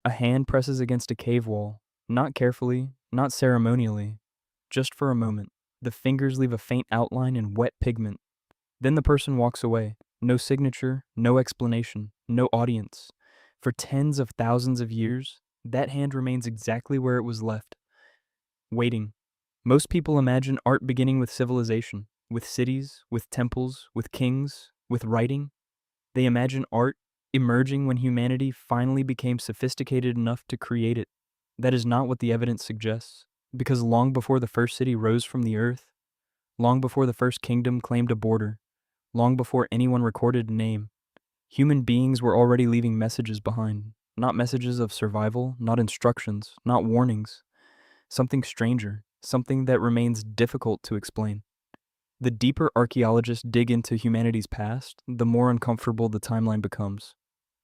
A hand presses against a cave wall, not carefully, not ceremonially, just for a moment. The fingers leave a faint outline in wet pigment. Then the person walks away. No signature, no explanation, no audience. For tens of thousands of years, that hand remains exactly where it was left, waiting. Most people imagine art beginning with civilization, with cities, with temples, with kings, with writing. They imagine art emerging when humanity finally became sophisticated enough to create it. That is not what the evidence suggests, because long before the first city rose from the earth, long before the first kingdom claimed a border, long before anyone recorded a name, human beings were already leaving messages behind. Not messages of survival, not instructions, not warnings. Something stranger, something that remains difficult to explain. The deeper archaeologists dig into humanity's past, the more uncomfortable the timeline becomes.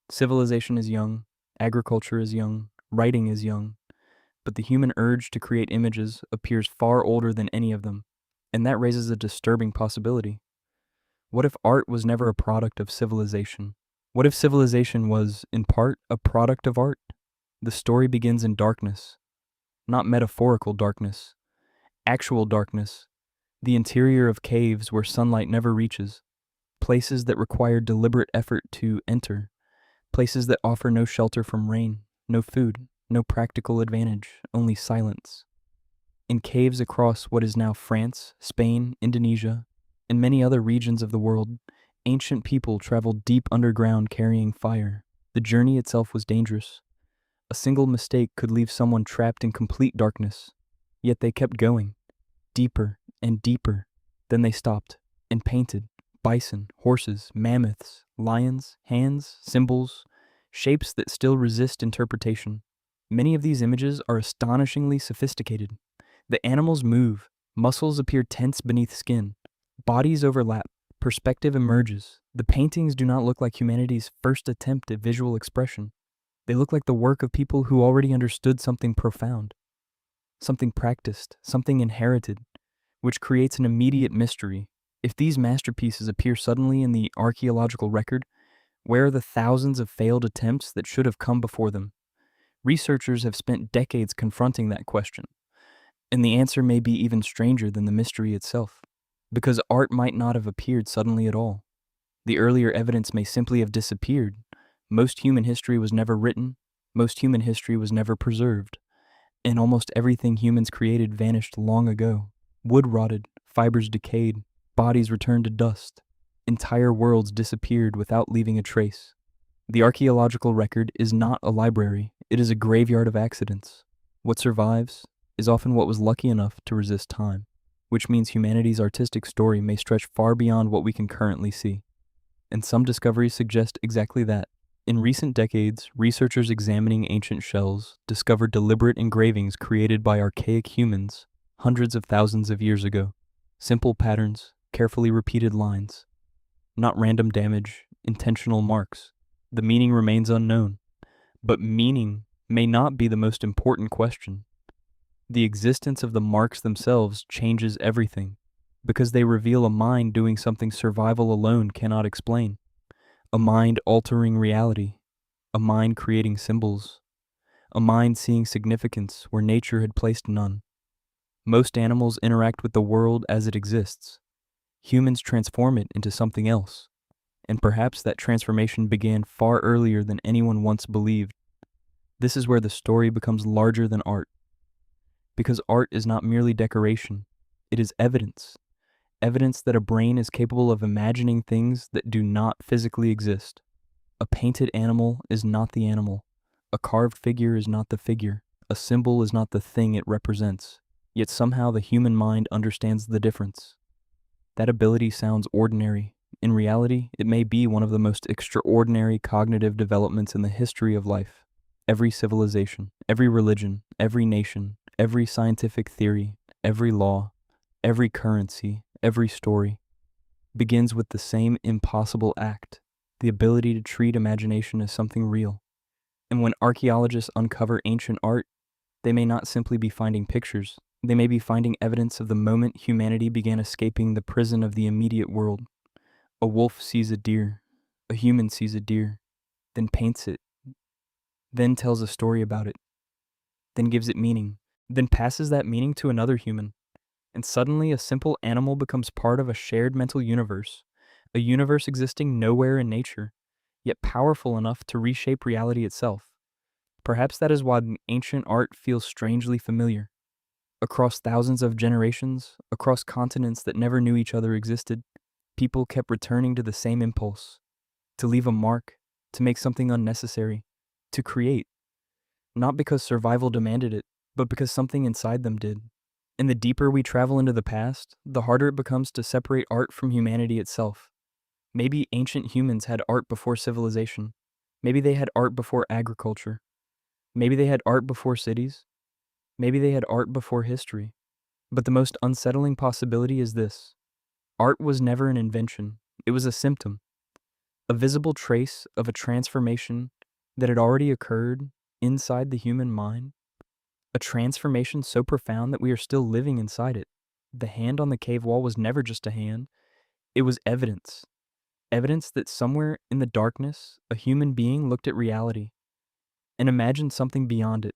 Civilization is young, agriculture is young, writing is young, but the human urge to create images appears far older than any of them, and that raises a disturbing possibility. What if art was never a product of civilization? What if civilization was, in part, a product of art? The story begins in darkness, not metaphorical darkness, actual darkness, the interior of caves where sunlight never reaches, places that require deliberate effort to enter, places that offer no shelter from rain, no food, no practical advantage, only silence. In caves across what is now France, Spain, Indonesia, and many other regions of the world, ancient people traveled deep underground carrying fire. The journey itself was dangerous. A single mistake could leave someone trapped in complete darkness. Yet they kept going, deeper and deeper. Then they stopped and painted bison, horses, mammoths, lions, hands, symbols, shapes that still resist interpretation. Many of these images are astonishingly sophisticated. The animals move, muscles appear tense beneath skin, bodies overlap, perspective emerges. The paintings do not look like humanity's first attempt at visual expression. They look like the work of people who already understood something profound, something practiced, something inherited, which creates an immediate mystery. If these masterpieces appear suddenly in the archaeological record, where are the thousands of failed attempts that should have come before them? Researchers have spent decades confronting that question, and the answer may be even stranger than the mystery itself, because art might not have appeared suddenly at all. The earlier evidence may simply have disappeared. Most human history was never written, most human history was never preserved, and almost everything humans created vanished long ago. Wood rotted, fibers decayed, bodies returned to dust. Entire worlds disappeared without leaving a trace. The archaeological record is not a library, it is a graveyard of accidents. What survives is often what was lucky enough to resist time, which means humanity's artistic story may stretch far beyond what we can currently see. And some discoveries suggest exactly that. In recent decades, researchers examining ancient shells discovered deliberate engravings created by archaic humans hundreds of thousands of years ago. Simple patterns, carefully repeated lines. Not random damage, intentional marks. The meaning remains unknown. But meaning may not be the most important question. The existence of the marks themselves changes everything, because they reveal a mind doing something survival alone cannot explain. A mind altering reality, a mind creating symbols, a mind seeing significance where nature had placed none. Most animals interact with the world as it exists. Humans transform it into something else, and perhaps that transformation began far earlier than anyone once believed. This is where the story becomes larger than art, because art is not merely decoration, it is evidence. Evidence that a brain is capable of imagining things that do not physically exist. A painted animal is not the animal. A carved figure is not the figure. A symbol is not the thing it represents. Yet somehow the human mind understands the difference. That ability sounds ordinary. In reality, it may be one of the most extraordinary cognitive developments in the history of life. Every civilization, every religion, every nation, every scientific theory, every law, every currency, every story begins with the same impossible act, the ability to treat imagination as something real. And when archaeologists uncover ancient art, they may not simply be finding pictures, they may be finding evidence of the moment humanity began escaping the prison of the immediate world. A wolf sees a deer, a human sees a deer, then paints it, then tells a story about it, then gives it meaning, then passes that meaning to another human. And suddenly a simple animal becomes part of a shared mental universe, a universe existing nowhere in nature, yet powerful enough to reshape reality itself. Perhaps that is why ancient art feels strangely familiar. Across thousands of generations, across continents that never knew each other existed, people kept returning to the same impulse: to leave a mark, to make something unnecessary, to create, not because survival demanded it, but because something inside them did. And the deeper we travel into the past, the harder it becomes to separate art from humanity itself. Maybe ancient humans had art before civilization. Maybe they had art before agriculture. Maybe they had art before cities. Maybe they had art before history. But the most unsettling possibility is this: art was never an invention, it was a symptom, a visible trace of a transformation that had already occurred inside the human mind. A transformation so profound that we are still living inside it. The hand on the cave wall was never just a hand, it was evidence. Evidence that somewhere in the darkness, a human being looked at reality and imagined something beyond it.